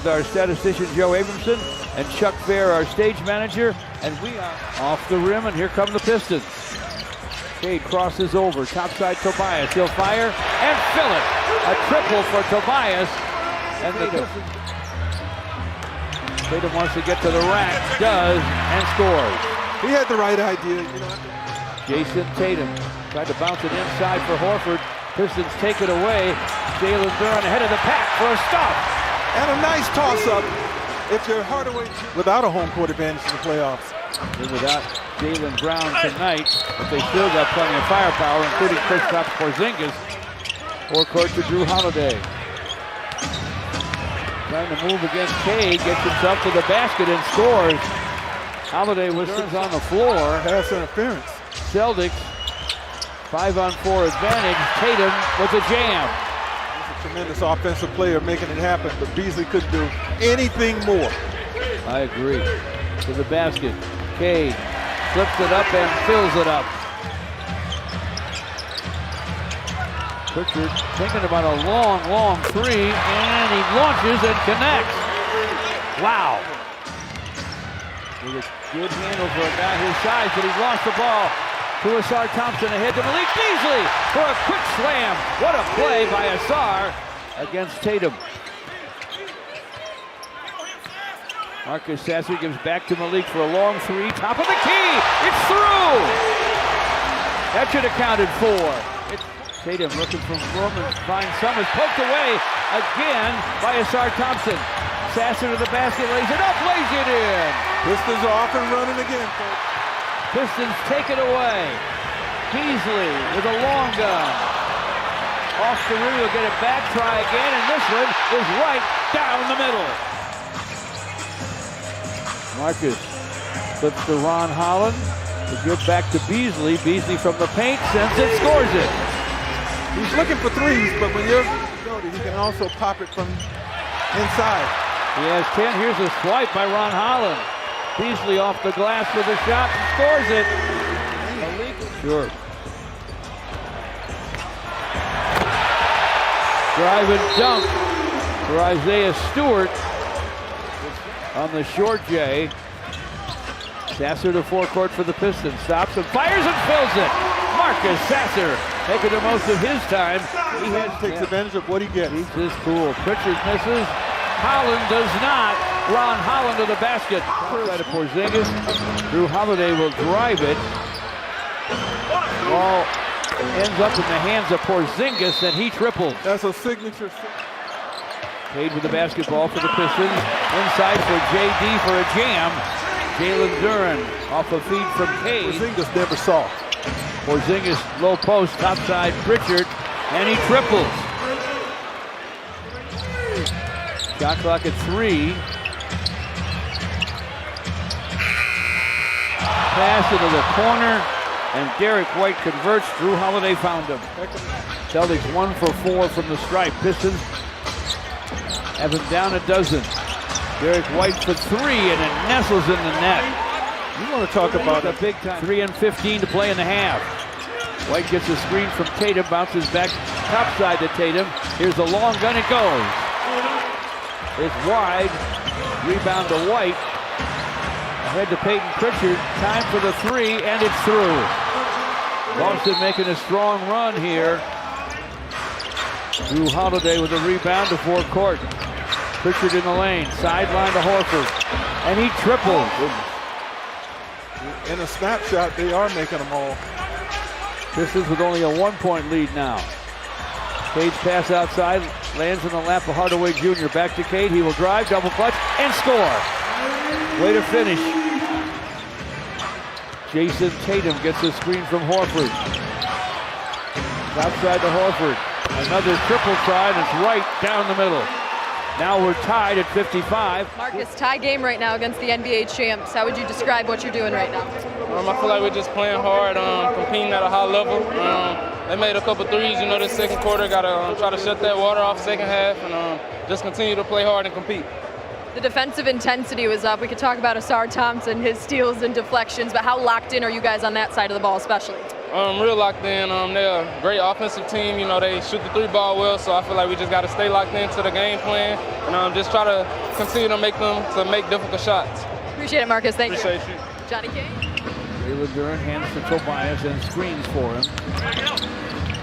with our statistician Joe Abramson and Chuck Fair, our stage manager, and we are off the rim, and here come the Pistons. Cade crosses over, topside Tobias, he'll fire and fill it. A triple for Tobias, and Tatum wants to get to the rack, does, and scores. He had the right idea, Jason Tatum tried to bounce it inside for Horford. Pistons take it away. Jalen Duren ahead of the pack for a stop. And a nice toss-up if you're Hardaway without a home court advantage in the playoffs. And without Jaylen Brown tonight, but they still got plenty of firepower, including Kristaps Porzingis. Forecourt to Drew Holiday. Trying to move against Cade, gets himself to the basket and scores. Holiday was on the floor. Pass interference. Celtics, 5-on-4 advantage. Tatum with a jam. He's a tremendous offensive player making it happen, but Beasley couldn't do anything more. I agree. To the basket. Cade flips it up and fills it up. Pritchard thinking about a long three, and he launches and connects. Wow. With a good handle for a guy his size, but he's lost the ball. To Sasser Thompson ahead to Malik Beasley for a quick slam. What a play by Sasser against Tatum. Marcus Sasser gives back to Malik for a long three. Top of the key. It's through. That should have counted 4. Tatum looking for room and finds Summers. Poked away again by Sasser Thompson. Sasser to the basket, lays it up, lays it in. Pistons are off and running again, folks. Pistons take it away. Beasley with a long gun. Off the rim, he'll get it back, try again, and this one is right down the middle. Marcus flips to Ron Holland to give back to Beasley. Beasley from the paint, sends it, scores it. He's looking for threes, but when you're loaded, he can also pop it from inside. He has 10. Here's a swipe by Ron Holland. Beasley off the glass with a shot and scores it. Sure. Drive and dunk for Isaiah Stewart on the short J. Sasser to forecourt for the Pistons. Stops and fires and fills it. Marcus Sasser making the most of his time. He takes advantage of what he gets. He's just cool. Pritchard misses. Holland does not. Ron Holland to the basket. Right to Porzingis. Drew Holiday will drive it. Ball ends up in the hands of Porzingis, and he triples. That's a signature. Cade with the basketball for the Pistons. Inside for JD for a jam. Jalen Duren off a feed from Cade. Porzingis never saw. Porzingis low post, topside Pritchard, and he triples. Shot clock at 3. Pass into the corner, and Derek White converts. Drew Holiday found him. Celtics 1 for 4 from the stripe. Pistons have him down a dozen. Derek White for 3, and it nestles in the net. You want to talk about a big time. 3:15 to play in the half. White gets a screen from Tatum, bounces back topside to Tatum. Here's a long gun, it goes. It's wide, rebound to White. Ahead to Peyton Pritchard, time for the 3, and it's through. Boston making a strong run here. Drew Holiday with a rebound to forecourt. Pritchard in the lane, sideline to Horford, and he triples. In a snapshot, they are making them all. Pistons with only a 1-point lead now. Cade's pass outside, lands in the lap of Hardaway Jr. Back to Cade, he will drive, double clutch, and score. Way to finish. Jason Tatum gets a screen from Horford. Outside to Horford. Another triple try, and it's right down the middle. Now we're tied at 55. Marcus, tie game right now against the NBA champs. How would you describe what you're doing right now? I feel like we're just playing hard, competing at a high level. They made a couple threes, this second quarter. Got to try to shut that water off second half and just continue to play hard and compete. The defensive intensity was up. We could talk about Sasser Thompson, his steals and deflections, but how locked in are you guys on that side of the ball especially? real locked in. They're a great offensive team. You know, they shoot the 3-ball well, so I feel like we just got to stay locked into the game plan and just try to continue to make difficult shots. Appreciate it, Marcus. Thank you. Appreciate you. Johnny K. Jalen Duren hands to Tobias and screens for him.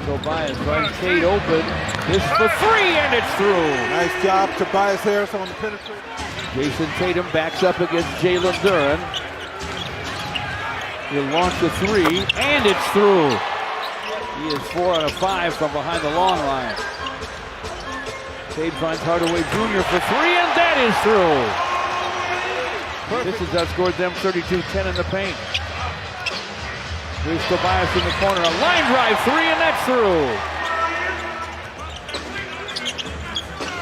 Tobias finds Cade open. This for 3, and it's through. Nice job, Tobias Harris on the penetrate. Jason Tatum backs up against Jalen Duren. He'll launch a 3, and it's through. He is 4 out of 5 from behind the long line. Cade finds Hardaway Jr. for 3, and that is through. This has outscored them 32-10 in the paint. Here's Tobias in the corner, a line drive 3, and that's through.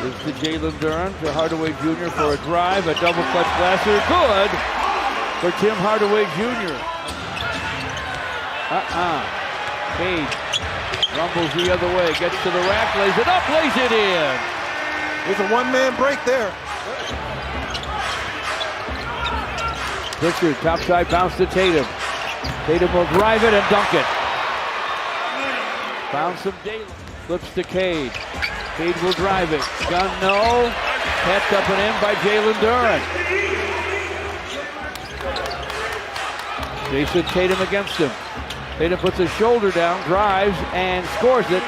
Here's to Jalen Duren, to Hardaway Jr. for a drive, a double clutch blaster, good for Tim Hardaway Jr. Cade rumbles the other way, gets to the rack, lays it up, lays it in. There's a one-man break there. Pritchard, topside bounce to Tatum. Tatum will drive it and dunk it. Found some Daly. Flips to Cade. Cade will drive it. Gun no. Tapped up and in by Jalen Duren. Jason Tatum against him. Tatum puts his shoulder down, drives, and scores it.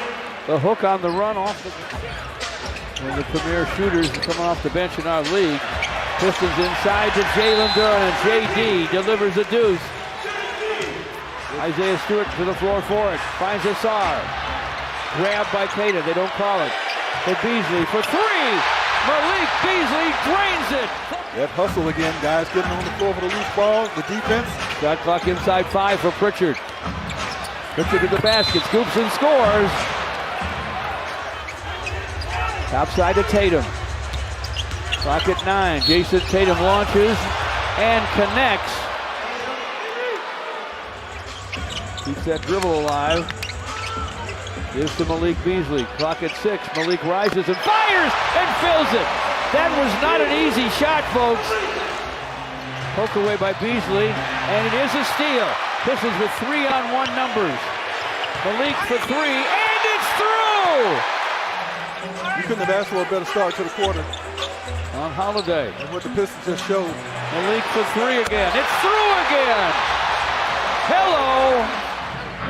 The hook on the run off one of the premier shooters coming off the bench in our league. Pistons inside to Jalen Duren, and JD delivers a deuce. Isaiah Stewart to the floor for it. Finds Sasser. Grabbed by Tatum. They don't call it. For Beasley for 3. Malik Beasley drains it. That hustle again, guys, getting on the floor for the loose ball. The defense. Shot clock inside 5 for Pritchard. Pritchard to the basket. Scoops and scores. Outside to Tatum. Clock at 9. Jason Tatum launches and connects. Keeps that dribble alive. Gives to Malik Beasley. Clock at 6. Malik rises and fires and fills it. That was not an easy shot, folks. Poked away by Beasley, and it is a steal. Pistons with 3-on-1 numbers. Malik for 3, and it's through! You couldn't have asked for a better start to the quarter. On Holiday. And what the Pistons just showed. Malik for 3 again. It's through again! Hello!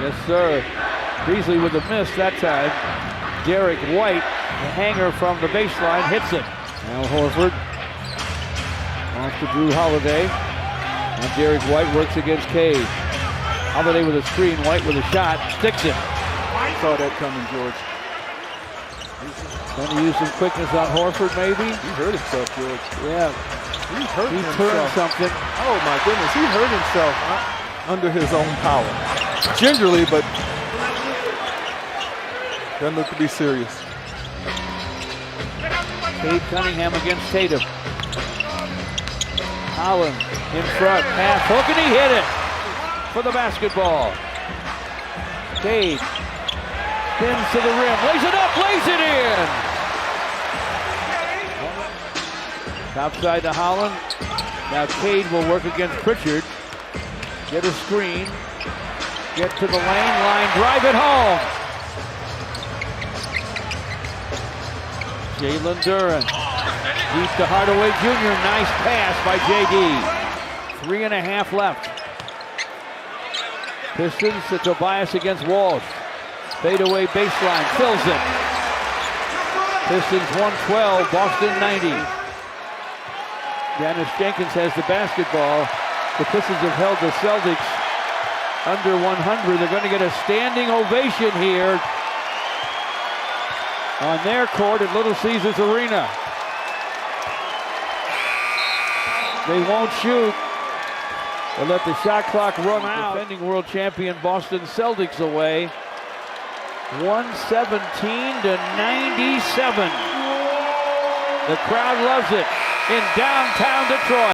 Yes, sir. Beasley with a miss that time. Derek White, the hanger from the baseline, hits it. Al Horford off to Drew Holiday. And Derek White works against Cade. Holiday with a screen, White with a shot, sticks it. Saw that coming, George. Going to use some quickness on Horford, maybe? He hurt himself, George. Yeah. He hurt himself. Turned something. Oh, my goodness. He hurt himself under his own power. Gingerly, but doesn't look to be serious. Cade Cunningham against Tatum. Holland in front, half hook, and he hit it for the basketball. Cade spins to the rim, lays it up, lays it in. Top side to Holland. Now Cade will work against Pritchard. Get a screen. Get to the line drive it home. Jalen Duren. Deep to Hardaway Jr. Nice pass by JD. 3.5 left. Pistons to Tobias against Walsh. Fadeaway baseline. Fills it. Pistons 112. Boston 90. Dennis Jenkins has the basketball. The Pistons have held the Celtics under 100. They're going to get a standing ovation here on their court at Little Caesars Arena. They won't shoot. They'll let the shot clock run out. Defending world champion Boston Celtics away. 117-97. The crowd loves it in downtown Detroit.